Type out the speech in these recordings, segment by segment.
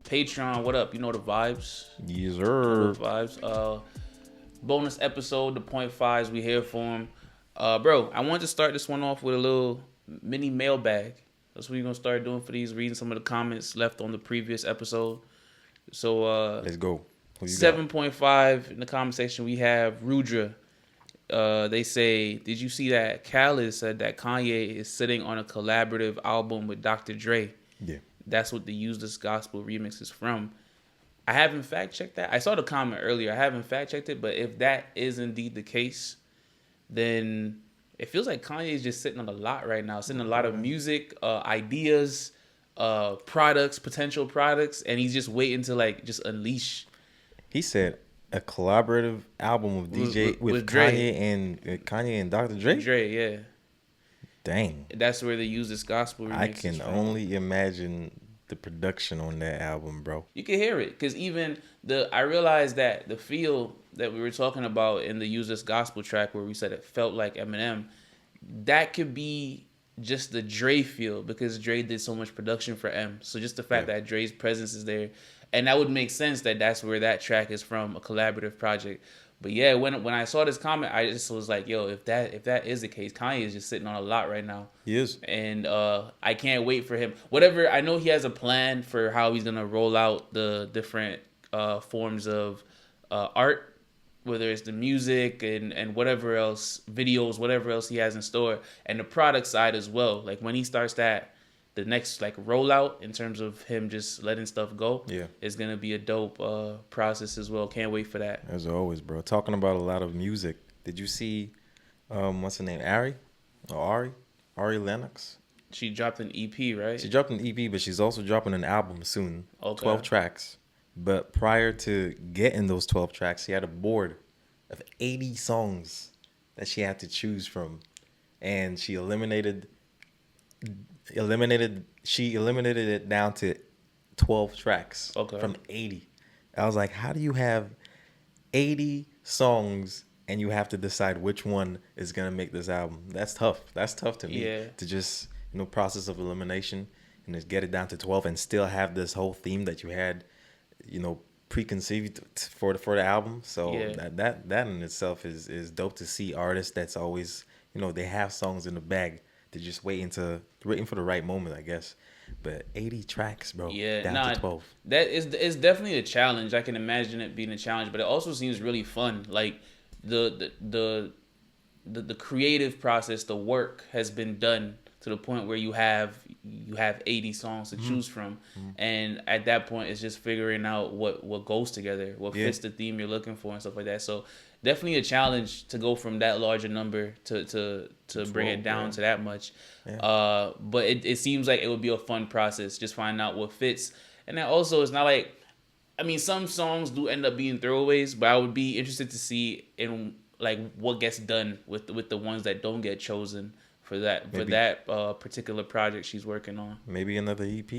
Patreon, what up? You know the vibes. Yes, You sir. know the vibes. Bonus episode, the 0.5s. We here for them. Bro, I wanted to start this one off with a little mini mailbag. That's what we're gonna start doing for these. Reading some of the comments left on the previous episode. So Let's go. Who you got? 7.5 in the comment section. We have Rudra. They say, did you see that Khaled said that Kanye is sitting on a collaborative album with Dr. Dre? Yeah. That's what the Use This Gospel remix is from. I haven't fact checked that. I saw the comment earlier. I haven't fact checked it, but if that is indeed the case, then it feels like Kanye is just sitting on a lot right now, sitting on a lot of music, ideas, products, potential products, and he's just waiting to like just unleash. He said a collaborative album with DJ with Dre. Kanye and Dr. Dre. Dre, yeah. Dang. That's where they use this gospel remix. I can only imagine the production on that album, bro. You can hear it because even I realized that the feel that we were talking about in the Use This Gospel track where we said it felt like Eminem, that could be just the Dre feel because Dre did so much production for M. So just the fact that Dre's presence is there, and that would make sense that that's where that track is from, a collaborative project. But yeah, when I saw this comment, I just was like, yo, if that is the case, Kanye is just sitting on a lot right now. He is. And I can't wait for him. Whatever, I know he has a plan for how he's gonna roll out the different forms of art, whether it's the music and whatever else, videos, whatever else he has in store, and the product side as well. Like when he starts the next like rollout in terms of him just letting stuff go, is gonna be a dope process as well. Can't wait for that. As always, bro. Talking about a lot of music. Did you see what's her name? Ari Lennox? She dropped an EP, right? She dropped an EP, but she's also dropping an album soon. Okay. 12 tracks. But prior to getting those 12 tracks, she had a board of 80 songs that she had to choose from. And she eliminated it down to 12 tracks from 80. I was like, how do you have 80 songs and you have to decide which one is going to make this album? That's tough. That's tough to me to just, process of elimination and just get it down to 12 and still have this whole theme that you had, preconceived for the album. So that in itself is dope to see artists that's always, they have songs in the bag. They're just waiting for the right moment, I guess. But 80 tracks, bro. Down to 12. That is definitely a challenge. I can imagine it being a challenge, but it also seems really fun. Like the creative process, the work has been done to the point where you have 80 songs to choose from, and at that point, it's just figuring out what goes together, what fits the theme you're looking for, and stuff like that. So definitely a challenge to go from that larger number to bring it down to that much. But it seems like it would be a fun process, just finding out what fits. And then also, it's not like, I mean, some songs do end up being throwaways, but I would be interested to see in like what gets done with the ones that don't get chosen for that particular project she's working on. Maybe another EP.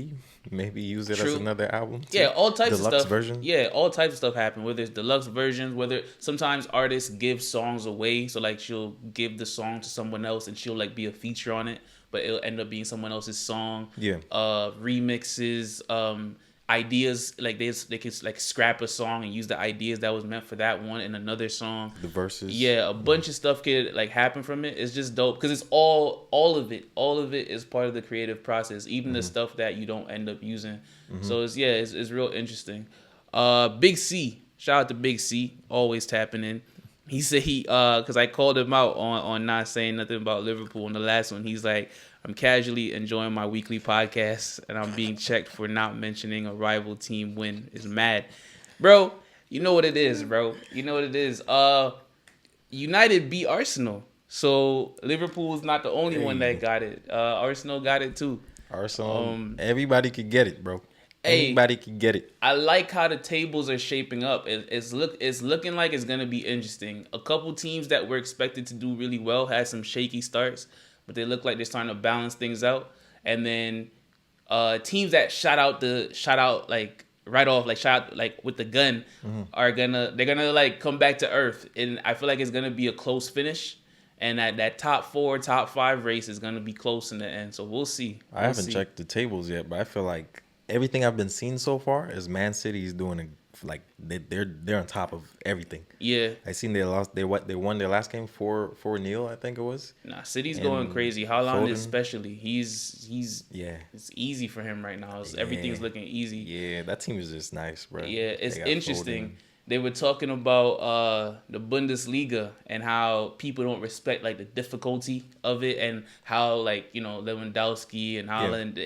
Maybe use it as another album. Yeah, all types of stuff. Deluxe version. Yeah, all types of stuff happen. Whether it's deluxe versions, whether sometimes artists give songs away. So like she'll give the song to someone else and she'll like be a feature on it, but it'll end up being someone else's song. Yeah. Remixes, ideas, like they can like scrap a song and use the ideas that was meant for that one in another song. The verses. Yeah, a bunch of stuff could like happen from it. It's just dope because it's all of it is part of the creative process, even the stuff that you don't end up using. So it's real interesting. Big C, shout out to Big C, always tapping in. He said because I called him out on not saying nothing about Liverpool in the last one. He's like, I'm casually enjoying my weekly podcast and I'm being checked for not mentioning a rival team win. Is mad. Bro, you know what it is, bro. You know what it is. United beat Arsenal. So Liverpool is not the only one that got it. Arsenal got it too. Arsenal. Everybody could get it, bro. Hey, anybody can get it. I like how the tables are shaping up. It's looking like it's gonna be interesting. A couple teams that were expected to do really well had some shaky starts, but they look like they're starting to balance things out. And then teams that shot out like right off, like shot like with the gun, they're gonna like come back to earth. And I feel like it's gonna be a close finish. And that top 4, top 5 race is gonna be close in the end. So we'll see. I haven't checked the tables yet, but I feel like everything I've been seeing so far is Man City is doing they're on top of everything. Yeah, I seen they lost. They won their last game 4-0. I think it was. Nah, City's going crazy. Haaland especially. He's yeah. It's easy for him right now. Everything's looking easy. Yeah, that team is just nice, bro. Yeah, it's interesting. They were talking about the Bundesliga and how people don't respect like the difficulty of it, and how like Lewandowski and Haaland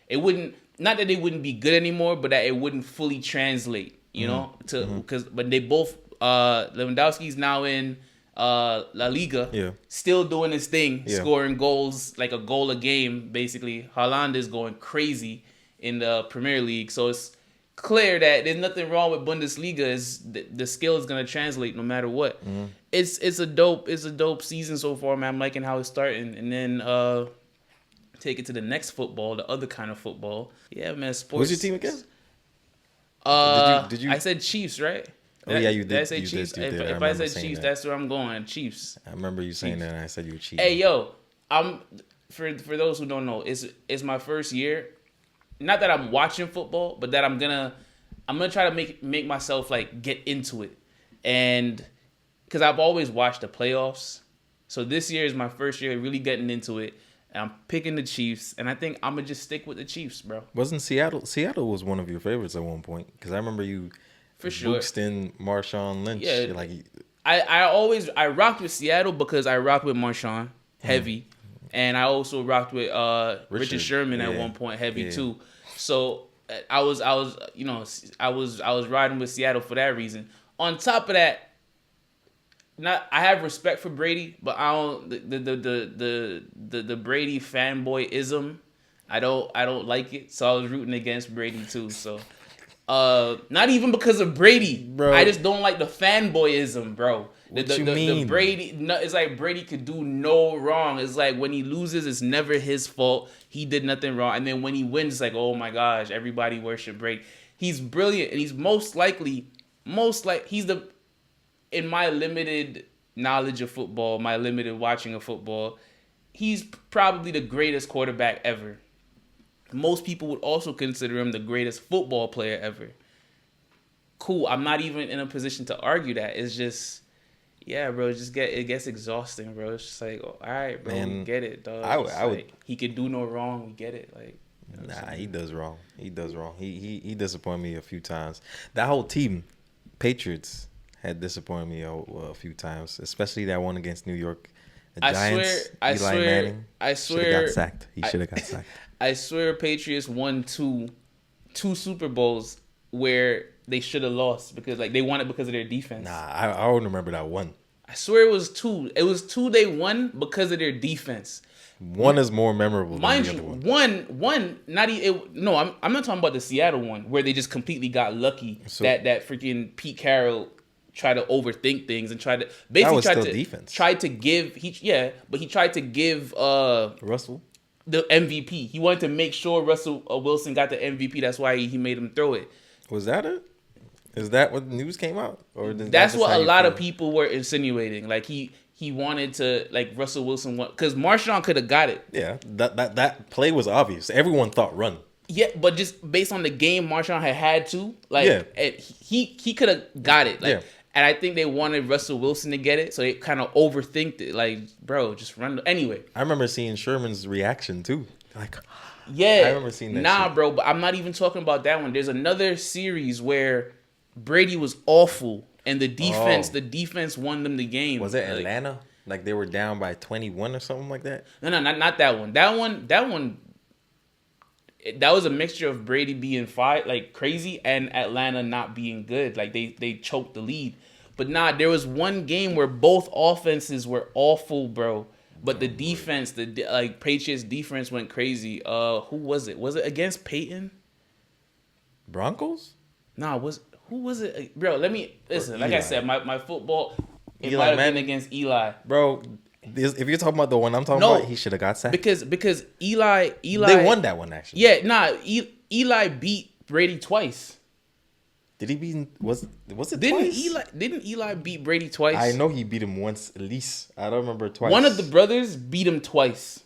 it wouldn't, not that they wouldn't be good anymore, but that it wouldn't fully translate, but they both Lewandowski's now in La Liga, still doing his thing, scoring goals, like a goal a game basically. Haaland is going crazy in the Premier League, so it's clear that there's nothing wrong with Bundesliga. Is the skill is gonna translate no matter what. It's a dope season so far, man. I'm liking how it's starting, and then take it to the next football, the other kind of football. Yeah, man. Sports. Who's your team again? Did you? I said Chiefs, right? Yeah, you did. Did I say Chiefs? If I said Chiefs, that's where I'm going. Chiefs. I remember you saying that, and I said you were Chiefs. Hey, yo, I'm for those who don't know, it's my first year. Not that I'm watching football, but that I'm gonna try to make myself like get into it, and because I've always watched the playoffs, so this year is my first year really getting into it. And I'm picking the Chiefs, and I think I'm gonna just stick with the Chiefs, bro. Wasn't Seattle? Seattle was one of your favorites at one point, because I remember you for sure boosted in Marshawn Lynch. Yeah, like I rocked with Seattle because I rocked with Marshawn heavy, and I also rocked with Richard Sherman at one point heavy too. So I was riding with Seattle for that reason. On top of that, I have respect for Brady, but I don't the Brady fanboyism. I don't like it. So I was rooting against Brady too. So not even because of Brady, bro. I just don't like the fanboyism, bro. What you mean? The Brady, it's like Brady could do no wrong. It's like when he loses, it's never his fault. He did nothing wrong. And then when he wins, it's like, oh my gosh, everybody worship Brady. He's brilliant, and he's in my limited knowledge of football, my limited watching of football, he's probably the greatest quarterback ever. Most people would also consider him the greatest football player ever. Cool. I'm not even in a position to argue that. It's just, yeah, bro. It gets exhausting, bro. It's just like, oh, all right, bro, we get it, dog. I would. He could do no wrong. We get it, like. Nah, he does wrong. He disappointed me a few times. That whole team, Patriots, had disappointed me a few times, especially that one against New York. The Giants, Eli Manning. I swear, should have got sacked. He should have got sacked. I swear, Patriots won two Super Bowls where they should have lost because they won it because of their defense. Nah, I don't remember that one. I swear it was two. It was two they won because of their defense. One is more memorable than the other one. One, not even. No, I'm not talking about the Seattle one where they just completely got lucky that freaking Pete Carroll tried to overthink things and tried to defense. Tried to give Russell the MVP. He wanted to make sure Russell Wilson got the MVP. That's why he made him throw it. Was that it? Is that what the news came out? Or that's what a lot of people were insinuating. Like he wanted to, like, Russell Wilson because Marshawn could have got it. Yeah, that play was obvious. Everyone thought run. Yeah, but just based on the game Marshawn had to, he could have got it. Like, and I think they wanted Russell Wilson to get it, so they kind of overthinked it. Like, bro, just run. Anyway. I remember seeing Sherman's reaction, too. Like, yeah. I remember seeing that shit. Bro, but I'm not even talking about that one. There's another series where Brady was awful, and the defense won them the game. Was it Atlanta? Like they were down by 21 or something like that? No, not that one. That one, that was a mixture of Brady being crazy and Atlanta not being good. Like they choked the lead. But there was one game where both offenses were awful, bro. But the defense, Patriots defense went crazy. Who was it? Was it against Peyton? Broncos? Who was it? Bro, let me listen. Like I said, my football, it might have been against Eli. Bro, if you're talking about the one I'm talking about, he should have got sacked. Because Eli they won that one actually. Yeah, Eli beat Brady twice. Did he beat? Was it twice? Didn't Eli beat Brady twice? I know he beat him once at least. I don't remember twice. One of the brothers beat him twice.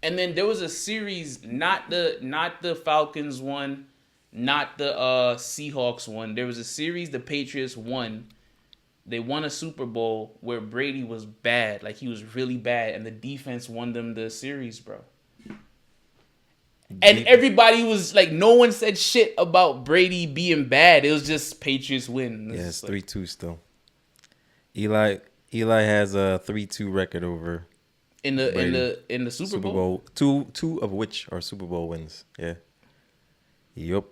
And then there was a series, not the Falcons one, not the Seahawks one. There was a series the Patriots won. They won a Super Bowl where Brady was bad, like he was really bad, and the defense won them the series, bro. And everybody was like, no one said shit about Brady being bad. It was just Patriots win. Yeah, it's 3-2 still. Eli has a 3-2 record over in the Super Bowl. Two of which are Super Bowl wins. Yeah. Yep.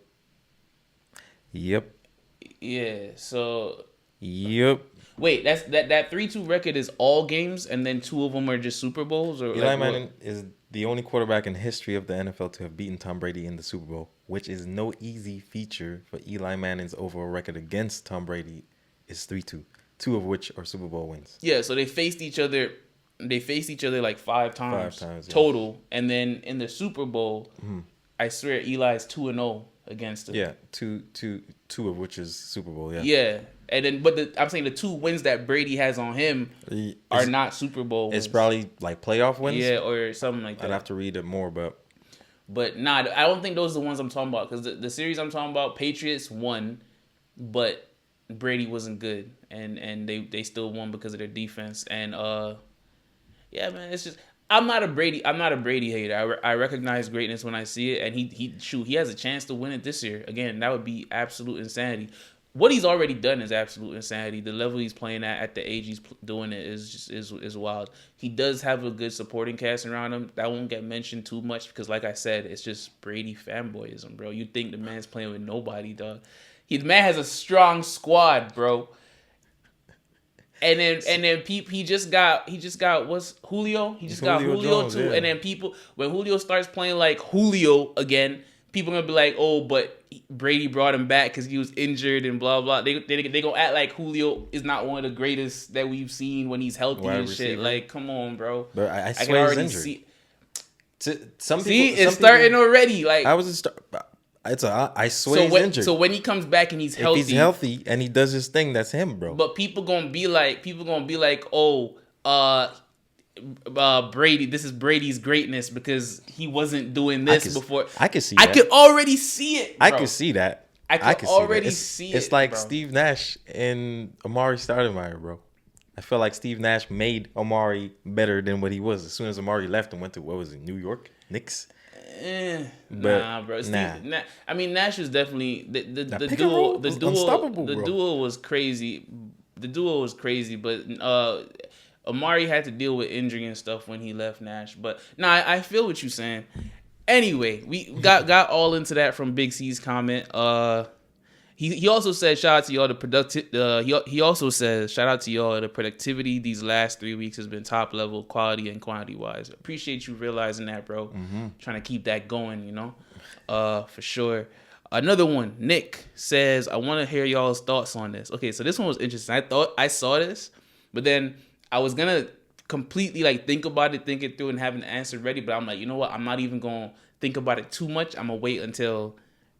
Yeah. So. Yep. Wait, that 3-2 record is all games, and then 2 of them are just Super Bowls, or Eli Manning is the only quarterback in the history of the NFL to have beaten Tom Brady in the Super Bowl, which is no easy feature for Eli Manning's overall record against Tom Brady is 3-2, 2 of which are Super Bowl wins. Yeah, so they faced each other. They faced each other like 5 times. 5 times total, and then in the Super Bowl, I swear Eli's 2-0 against him. Yeah, two of which is Super Bowl. Yeah. Yeah. And then, but I'm saying the 2 wins that Brady has on him are not Super Bowl wins. It's probably like playoff wins. Yeah, or something like that. I'd have to read it more, but nah, I don't think those are the ones I'm talking about, because the series I'm talking about, Patriots won, but Brady wasn't good, and they still won because of their defense. And yeah, man, it's just I'm not a Brady hater. I recognize greatness when I see it, and he has a chance to win it this year. Again, that would be absolute insanity. What he's already done is absolute insanity. The level he's playing at the age he's doing it is wild. He does have a good supporting cast around him. That won't get mentioned too much because, like I said, it's just Brady fanboyism, bro. You think the man's playing with nobody, dog. The man has a strong squad, bro. And then he just got what's Julio? He just got Julio Jones, too. yeah. And then people, when Julio starts playing like Julio again, people are gonna be like, oh, but Brady brought him back because he was injured and blah blah. They gonna act like Julio is not one of the greatest that we've seen when he's healthy and shit. Like, come on, bro. But I swear he's injured. It's starting already. Like, I swear he's injured. So when he comes back and he's healthy, if he's healthy and he does his thing, that's him, bro. But people gonna be like, oh, Brady, this is Brady's greatness because he wasn't doing this before. I could see that. I could already see it, bro. I could see that. I could already see it. It's like bro. Steve Nash and Amari Stoudemire, bro. I feel like Steve Nash made Amari better than what he was as soon as Amari left and went to, what was it, New York Knicks? Nah, bro. I mean, Nash was definitely the duo was crazy. The duo was crazy, but Amari had to deal with injury and stuff when he left Nash. But nah, I feel what you're saying. Anyway, we got all into that from Big C's comment. He also said shout out to y'all he also says shout out to y'all, the productivity these last 3 weeks has been top level, quality and quantity wise. Appreciate you realizing that, bro. Mm-hmm. Trying to keep that going, you know, for sure. Another one, Nick says, I want to hear y'all's thoughts on this. Okay, so this one was interesting. I thought I saw this, but then I was gonna completely like think about it, think it through, and have an answer ready. But I'm like, you know what? I'm not even gonna think about it too much. I'm gonna wait until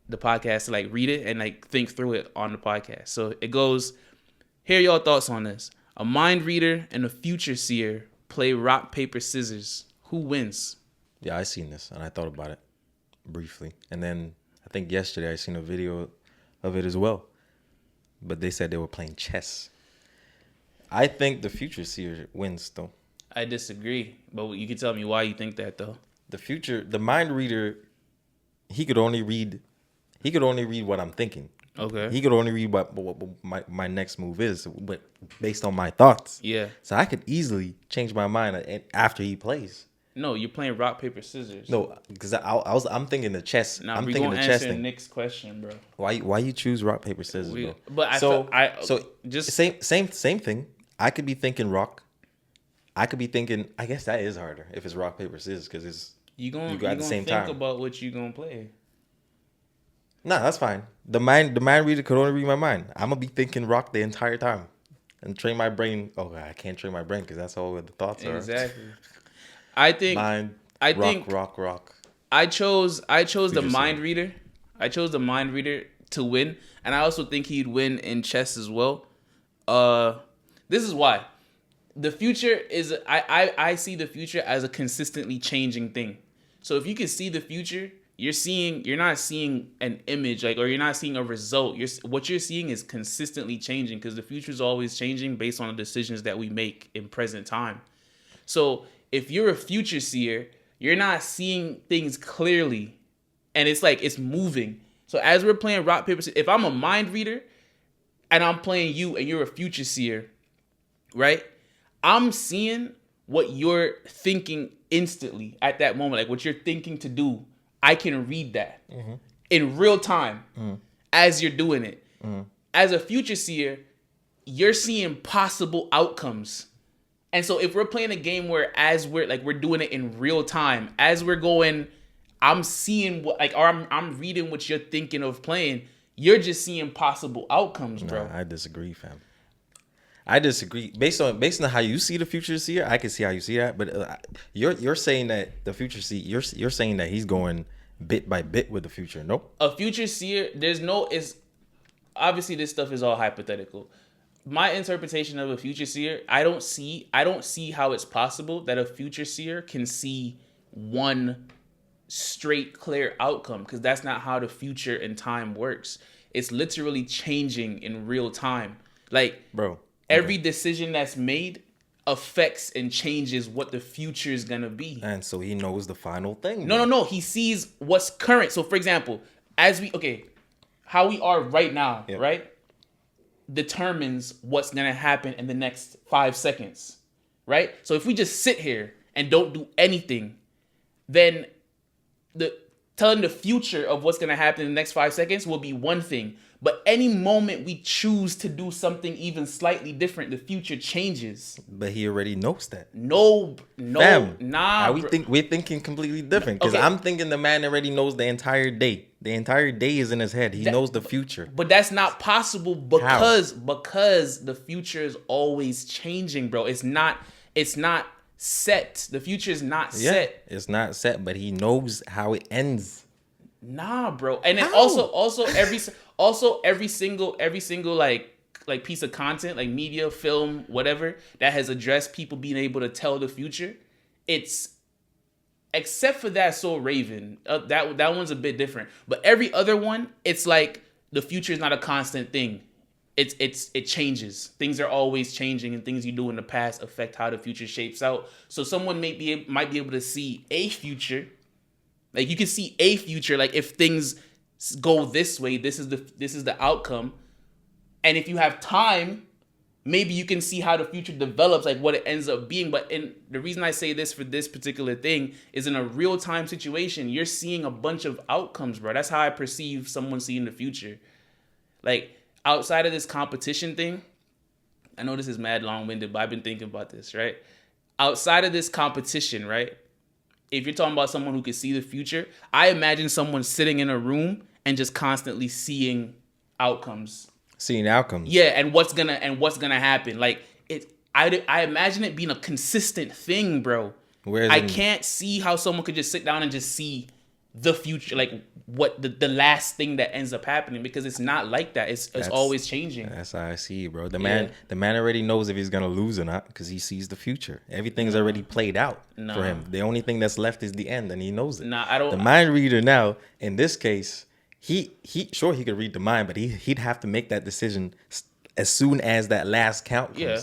the podcast to like read it and like think through it on the podcast. So it goes, hear y'all thoughts on this. A mind reader and a future seer play rock, paper, scissors. Who wins? Yeah, I seen this and I thought about it briefly. And then I think yesterday I seen a video of it as well. But they said they were playing chess. I think the future seer wins though. I disagree, but you can tell me why you think that though. The mind reader, he could only read what I'm thinking. Okay. He could only read what my next move is, but based on my thoughts. Yeah. So I could easily change my mind after he plays. No, you're playing rock, paper, scissors. No, because I'm thinking the chess. Nah, I'm we thinking gonna the chess answer thing. Nick's question, bro. Why you choose rock, paper, scissors, bro? But just same thing. I could be thinking rock. I could be thinking. I guess that is harder if it's rock, paper, scissors because you got the same time. Think about what you gonna play. Nah, that's fine. The mind reader could only read my mind. I'm gonna be thinking rock the entire time, and train my brain. Oh, I can't train my brain because that's all where the thoughts are. Exactly. I think rock. I chose the mind reader. I chose the mind reader to win, and I also think he'd win in chess as well. This is why. the future is I see the future as a consistently changing thing. So if you can see the future, you're not seeing an image like, or you're not seeing a result. What you're seeing is consistently changing, because the future is always changing based on the decisions that we make in present time. So if you're a future seer, you're not seeing things clearly, and it's like it's moving. So as we're playing rock paper scissors, if I'm a mind reader and I'm playing you and you're a future seer, right? I'm seeing what you're thinking instantly at that moment, like what you're thinking to do. I can read that in real time as you're doing it. As a future seer, you're seeing possible outcomes. And so if we're playing a game where as we're doing it in real time, as we're going, I'm seeing what, like, or I'm reading what you're thinking of playing, you're just seeing possible outcomes, bro. Nah, I disagree, fam. I disagree. Based on how you see the future seer, I can see how you see that. But you're saying that the future seer, you're saying that he's going bit by bit with the future. Nope. A future seer, is obviously this stuff is all hypothetical. My interpretation of a future seer, I don't see how it's possible that a future seer can see one straight clear outcome, because that's not how the future and time works. It's literally changing in real time. Like, bro. Every decision that's made affects and changes what the future is going to be. And so he knows the final thing. No. He sees what's current. So, for example, how we are right now, right, determines what's going to happen in the next 5 seconds, right? So if we just sit here and don't do anything, then telling the future of what's going to happen in the next 5 seconds will be one thing. But any moment we choose to do something even slightly different, the future changes. But he already knows that. No, Fam, nah. We're thinking completely different. Because I'm thinking the man already knows the entire day. The entire day is in his head. He knows the future. But that's not possible because the future is always changing, bro. It's not set. The future is not set. It's not set, but he knows how it ends. Nah, bro. And then also every single like piece of content, like media, film, whatever, that has addressed people being able to tell the future, it's, except for that So Raven, that one's a bit different. But every other one, it's like the future is not a constant thing. It changes. Things are always changing, and things you do in the past affect how the future shapes out. So someone might be able to see a future. Like, you can see a future, like if things go this way, this is the outcome. And if you have time, maybe you can see how the future develops, like what it ends up being. But the reason I say this for this particular thing is, in a real-time situation, you're seeing a bunch of outcomes, bro. That's how I perceive someone seeing the future. Like, outside of this competition thing, I know this is mad long-winded, but I've been thinking about this, right? Outside of this competition, right? If you're talking about someone who can see the future, I imagine someone sitting in a room and just constantly seeing outcomes. Yeah, and what's gonna happen. Like, I imagine it being a consistent thing, bro. I can't see how someone could just sit down and just see the future, like what the last thing that ends up happening, because it's not like that. It's always changing. That's how I see it, bro. The man already knows if he's gonna lose or not, because he sees the future. Everything's already played out for him. The only thing that's left is the end, and he knows it. The mind reader now, in this case, he could read the mind, but he'd have to make that decision as soon as that last count comes. Yeah.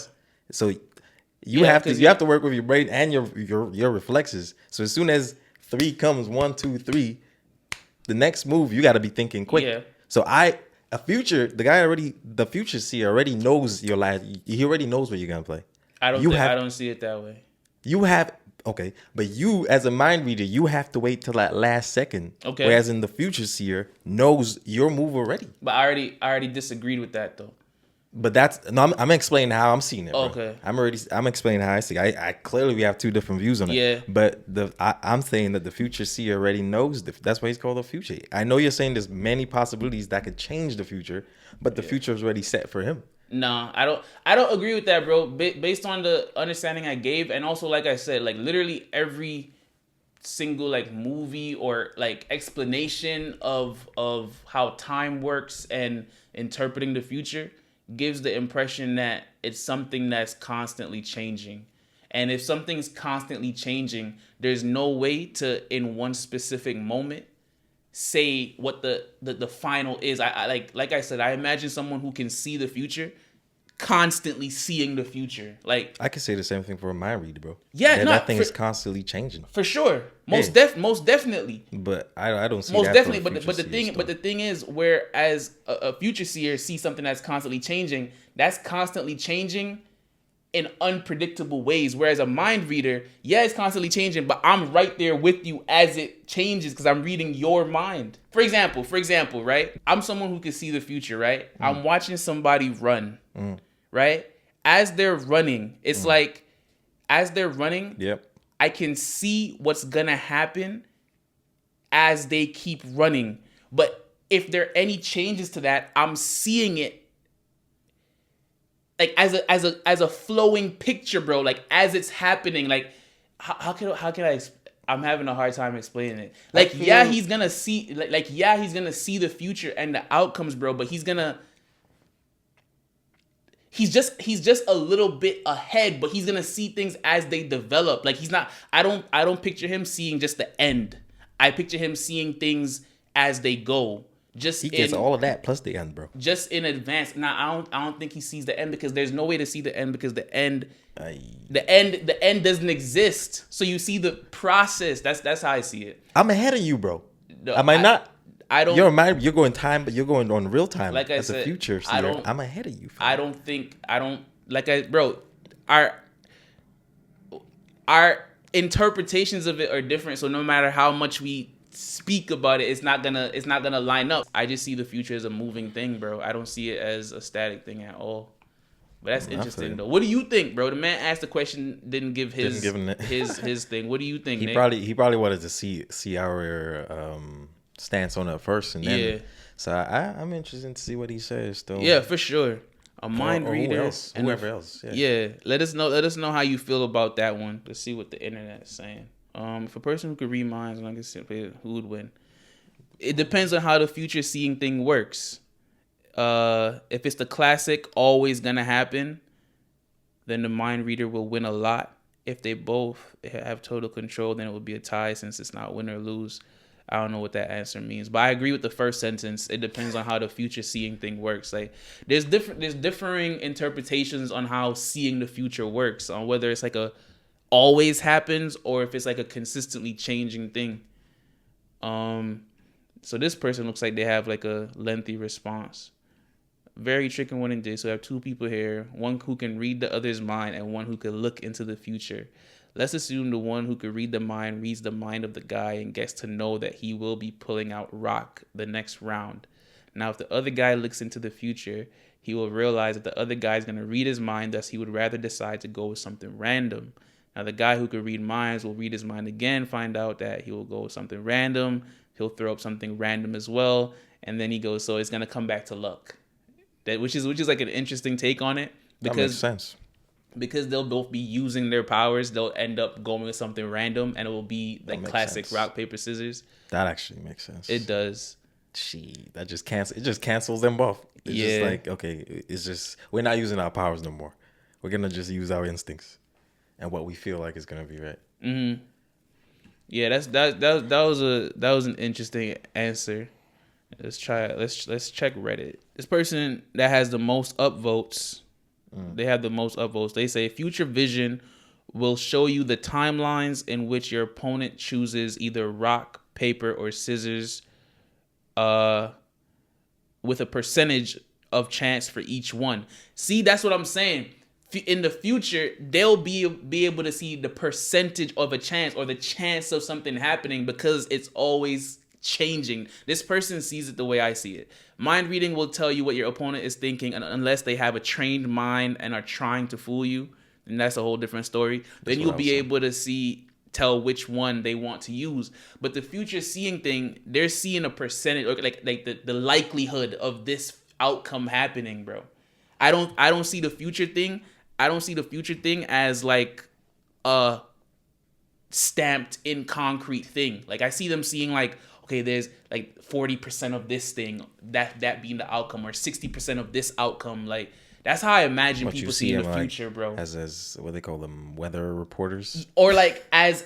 So you have to work with your brain and your reflexes. So as soon as 3 comes, 1, 2, 3, the next move you got to be thinking quick. Yeah. So the future seer already knows your last. He already knows what you're gonna play. I don't see it that way. But you as a mind reader, you have to wait till that last second. Okay. Whereas in the future seer knows your move already. But I already disagreed with that though. But I'm explaining how I'm seeing it. Bro. Okay. I'm explaining how I see it. I clearly we have two different views on it. Yeah. But I'm saying that the future seer already knows that's why he's called the future. I know you're saying there's many possibilities that could change the future, but the future is already set for him. No, I don't agree with that, bro. Based on the understanding I gave, and also like I said, like literally every single like movie or like explanation of how time works and interpreting the future gives the impression that it's something that's constantly changing. And if something's constantly changing, there's no way to, in one specific moment, say what the final is. I like I said, I imagine someone who can see the future constantly seeing the future. Like, I can say the same thing for a mind reader, bro. Yeah, that thing is constantly changing. For sure. Most definitely. But I don't see most that definitely. But The thing is, whereas a future seer sees something that's constantly changing, that's constantly changing in unpredictable ways. Whereas a mind reader, yeah, it's constantly changing, but I'm right there with you as it changes because I'm reading your mind. For example, right? I'm someone who can see the future, right? I'm watching somebody run, right? As they're running, it's like, as they're running, yep, I can see what's gonna happen as they keep running. But if there are any changes to that, I'm seeing it like as a flowing picture, bro. Like as it's happening. Like how can I? I'm having a hard time explaining it. Like he's gonna see. He's gonna see the future and the outcomes, bro. But he's just a little bit ahead, but he's gonna see things as they develop. Like he's not. I don't picture him seeing just the end. I picture him seeing things as they go. He gets all of that plus the end, bro. Just in advance. Now I don't think he sees the end because there's no way to see the end because the end doesn't exist. So you see the process. That's how I see it. I'm ahead of you, bro. No, Am I not? I don't. You're going time, but you're going on real time. Like I said, a future seer, I'm ahead of you. Our interpretations of it are different. So no matter how much we speak about it, it's not gonna line up. I just see the future as a moving thing, bro. I don't see it as a static thing at all. But that's interesting though. What do you think, bro? The man asked the question, didn't give his thing. What do you think, Nick? He probably wanted to see our stance on it first, and then so I'm interested to see what he says though. Yeah, for sure. A mind reader, whoever else. Yeah, let us know how you feel about that one. Let's see what the internet is saying. If a person who could read minds, like I said, who would win? It depends on how the future seeing thing works. If it's the classic, always gonna happen, then the mind reader will win a lot. If they both have total control, then it will be a tie since it's not win or lose. I don't know what that answer means, but I agree with the first sentence. It depends on how the future seeing thing works. Like there's differing interpretations on how seeing the future works, on whether it's like a always happens or if it's like a consistently changing thing. So this person looks like they have like a lengthy response. Very tricky one indeed. So I have two people here, one who can read the other's mind and one who can look into the future. Let's assume the one who could read the mind reads the mind of the guy and gets to know that he will be pulling out rock the next round. Now, if the other guy looks into the future, he will realize that the other guy is going to read his mind, thus he would rather decide to go with something random. Now, the guy who could read minds will read his mind again, find out that he will go with something random. He'll throw up something random as well, and then he goes, so it's going to come back to luck. Which is like an interesting take on it. That makes sense. Because they'll both be using their powers, they'll end up going with something random, and it will be like classic rock, paper, scissors. That actually makes sense. It does. It just cancels them both. It's just like, okay, it's just, we're not using our powers no more. We're going to just use our instincts and what we feel like is going to be right. Mm-hmm. Yeah, that was an interesting answer. Let's try it. Let's check Reddit. This person that has the most upvotes, they have the most upvotes. They say future vision will show you the timelines in which your opponent chooses either rock, paper, or scissors, with a percentage of chance for each one. See, that's what I'm saying. In the future, they'll be able to see the percentage of a chance or the chance of something happening because it's always changing. This person sees it the way I see it. Mind reading will tell you what your opponent is thinking, and unless they have a trained mind and are trying to fool you, then that's a whole different story. Then you'll be able to tell which one they want to use. But the future seeing thing, they're seeing a percentage, or like the likelihood of this outcome happening, bro. I don't see the future thing. I don't see the future thing as like a stamped in concrete thing. Like I see them seeing like, okay, there's like 40% of this thing, that being the outcome, or 60% of this outcome. Like, that's how I imagine people see in the future, bro. As what they call them, weather reporters, or like as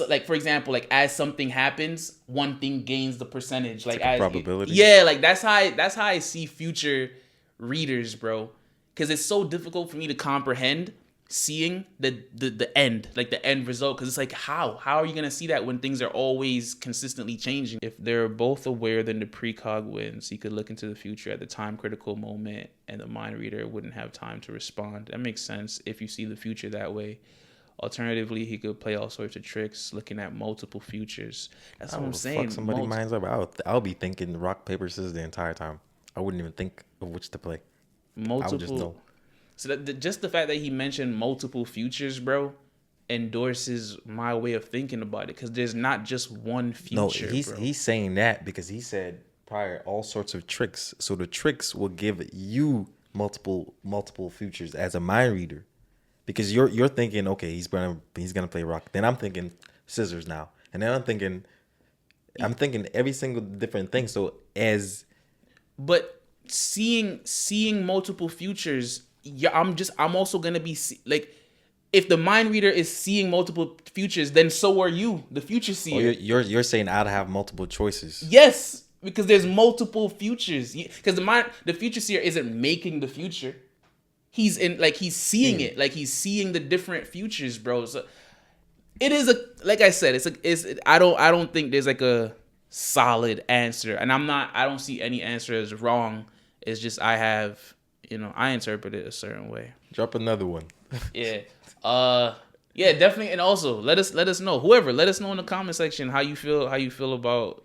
like, for example, like as something happens, one thing gains the percentage, like as probability. Yeah, like that's how I see future readers, bro. Because it's so difficult for me to comprehend seeing the end, like the end result. Because it's like, how are you gonna see that when things are always consistently changing? If they're both aware, then the precog wins. He could look into the future at the time critical moment, and the mind reader wouldn't have time to respond. That makes sense if you see the future that way. Alternatively, he could play all sorts of tricks, looking at multiple futures. That's what I'm saying. Fuck somebody's minds up. I'll be thinking rock paper scissors the entire time. I wouldn't even think of which to play. I would just know. So just the fact that he mentioned multiple futures, bro, endorses my way of thinking about it. Because there's not just one future. No, he's saying that because he said prior all sorts of tricks. So the tricks will give you multiple futures as a mind reader. Because you're thinking, okay, he's gonna play rock. Then I'm thinking scissors now, and then I'm thinking every single different thing. So but seeing multiple futures, yeah, I'm also gonna be like, if the mind reader is seeing multiple futures, then so are you, the future seer. You're saying I'd have multiple choices. Yes, because there's multiple futures. Because the future seer isn't making the future. He's seeing it, like he's seeing the different futures, bro. So it is like I said, I don't think there's like a solid answer, and I don't see any answer as wrong. It's just I interpret it a certain way. Drop another one. Yeah. Yeah, definitely. And also let us know. Let us know in the comment section how you feel about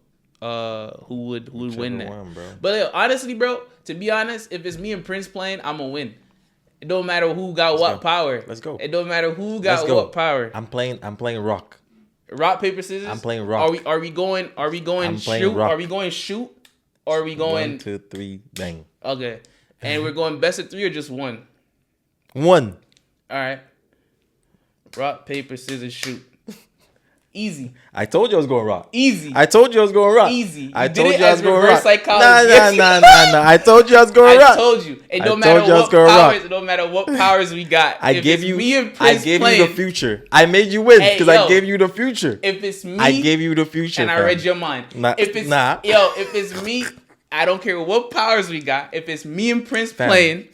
who would win that. One, bro. But honestly, bro, to be honest, if it's me and Prince playing, I'm gonna win. It don't matter who got what power. Let's go. It don't matter who got what power. I'm playing rock. Rock, paper, scissors. I'm playing rock. Are we going shoot? Rock. Are we going shoot? Or are we going 1, 2, 3, bang? Okay. And we're going best of 3 or just 1? 1. All right. Rock, paper, scissors, shoot. Easy. I told you I was going rock. Easy. I told you I was going rock. Easy. I told you I was going rock. Psychology. Nah. I told you I was going rock. I told you. It don't matter what powers we got. I gave you the future. I made you win because I gave you the future. If it's me, I gave you the future. And I read your mind. If it's me, I don't care what powers we got. If it's me and Prince playing,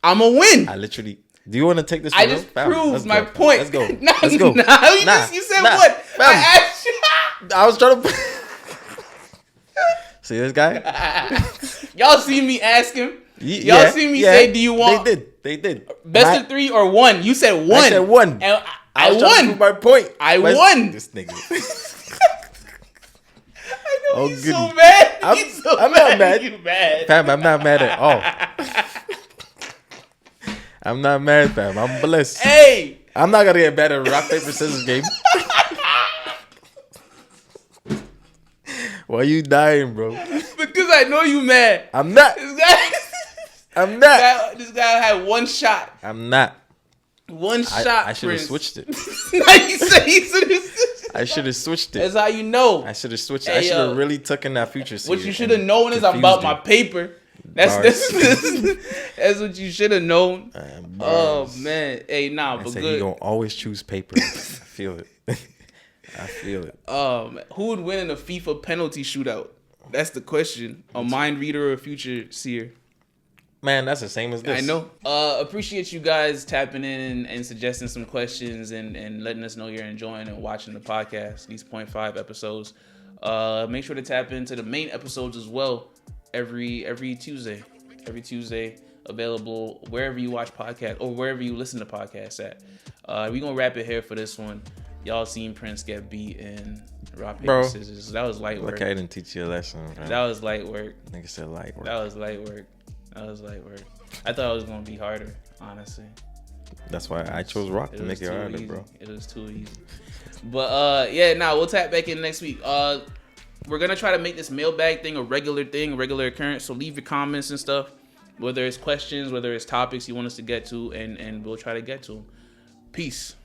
I'm a win. I literally. Do you want to take this? I just proved my point. Let's go. Let's go. You said what? I asked you. I was trying to. See this guy? Y'all see me ask him? Y'all see me say, "Do you want?" They did. Best of 3 or 1? You said 1. I said 1. And I won. To prove my point. I won. This nigga. I know he's so mad. I'm not mad. You mad? Fam, I'm not mad at all. I'm not mad, fam. I'm blessed. Hey! I'm not gonna get better at rock, paper, scissors game. Why you dying, bro? Because I know you mad. I'm not. I'm not. This guy had 1 shot. I'm not. 1 shot. I should have switched it. I should have switched it. That's how you know. I should have switched it. I should have really taken that future. What you should have known is I'm about my paper. That's what you should have known. Oh man, hey, nah, but good. You gonna always choose paper. I feel it. I feel it. Who would win in a FIFA penalty shootout? That's the question. A mind reader or a future seer? Man, that's the same as this. I know. Appreciate you guys tapping in and suggesting some questions and letting us know you're enjoying and watching the podcast. These 0.5 episodes. Make sure to tap into the main episodes as well. Every Tuesday available wherever you watch podcasts or wherever you listen to podcasts at. We're gonna wrap it here for this one. Y'all seen Prince get beat in rock, paper, scissors. That was light work. Look, I didn't teach you a lesson, bro. That was light work. Nigga said light work. That was light work. I thought it was gonna be harder, honestly. That's why I chose rock to make it harder, easy. bro. It was too easy. But we'll tap back in next week. We're going to try to make this mailbag thing a regular occurrence. So leave your comments and stuff, whether it's questions, whether it's topics you want us to get to, and we'll try to get to them. Peace.